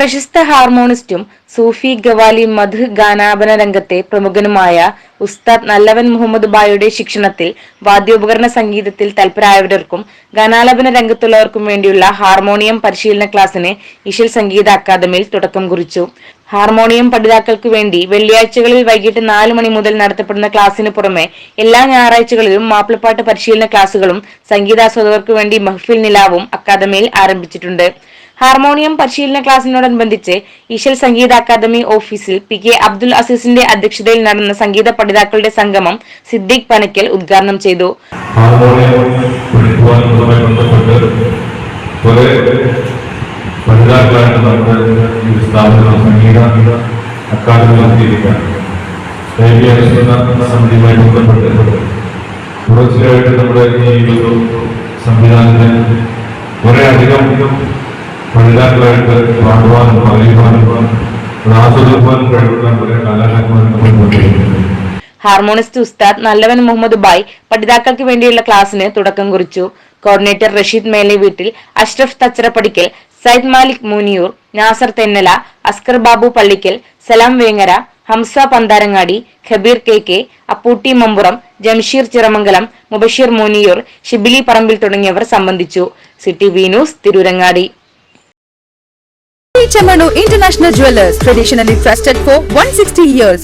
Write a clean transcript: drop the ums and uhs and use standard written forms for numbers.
പ്രശസ്ത ഹാർമോണിസ്റ്റും സൂഫി ഗവാലി മധു ഗാനാപന രംഗത്തെ പ്രമുഖനുമായ ഉസ്താദ് നല്ലവൻ മുഹമ്മദ് ബായുടെ ശിക്ഷണത്തിൽ വാദ്യോപകരണ സംഗീതത്തിൽ തൽപരരായവർക്കും ഗാനാലാപന രംഗത്തുള്ളവർക്കും വേണ്ടിയുള്ള ഹാർമോണിയം പരിശീലന ക്ലാസിന് ഇശൽ സംഗീത അക്കാദമിയിൽ തുടക്കം കുറിച്ചു. ഹാർമോണിയം പഠിതാക്കൾക്ക് വേണ്ടി വെള്ളിയാഴ്ചകളിൽ വൈകിട്ട് 4 മണി മുതൽ നടത്തപ്പെടുന്ന ക്ലാസിന് പുറമെ എല്ലാ ഞായറാഴ്ചകളിലും മാപ്പിളപ്പാട്ട് പരിശീലന ക്ലാസുകളും സംഗീതാസ്വാദകർക്ക് വേണ്ടി മഹ്ഫിൽ നിലാവും അക്കാദമിയിൽ ആരംഭിച്ചിട്ടുണ്ട്. ഹാർമോണിയം പരിശീലന ക്ലാസിനോടനുബന്ധിച്ച് ഇശൽ സംഗീത അക്കാദമി ഓഫീസിൽ PK അബ്ദുൽ അസീസിന്റെ അധ്യക്ഷതയിൽ നടന്ന സംഗീത പഠിതാക്കളുടെ സംഗമം സിദ്ദീഖ് പനക്കൽ ഉദ്ഘാടനം ചെയ്തു. തുടർച്ചയായിട്ട് നമ്മുടെ ഈ സംവിധാനത്തിന് കുറെ അധികം പഠിതാക്കളായിട്ട് പാടുവാനും അറിയുവാനും ആസ്വദിക്കുവാനും കഴിവുള്ള കുറെ കലാകാരന്മാർ. ഹാർമോണിസ്റ്റ് ഉസ്താദ് നല്ലവൻ മുഹമ്മദ് ബായ് പഠിതാക്കൾക്ക് വേണ്ടിയുള്ള ക്ലാസിന് തുടക്കം കുറിച്ചു. കോർഡിനേറ്റർ റഷീദ് മേലെ വീട്ടിൽ, അഷ്റഫ് തച്ചറ പടിക്കൽ, സയ്യിദ് മാലിക് മൂനിയൂർ, നാസർ തെന്നല, അസ്കർ ബാബു പള്ളിക്കൽ, സലാം വേങ്ങര, ഹംസ പന്താരങ്ങാടി, ഖബീർ KK, അപ്പൂട്ടി മമ്പുറം, ജംഷീർ ചിറമംഗലം, മുബഷീർ മൂനിയൂർ, ഷിബിലി പറമ്പിൽ തുടങ്ങിയവർ സംബന്ധിച്ചു. CTV news Tirurangadi. Chamano International Jewelers, traditionally trusted for 160 years.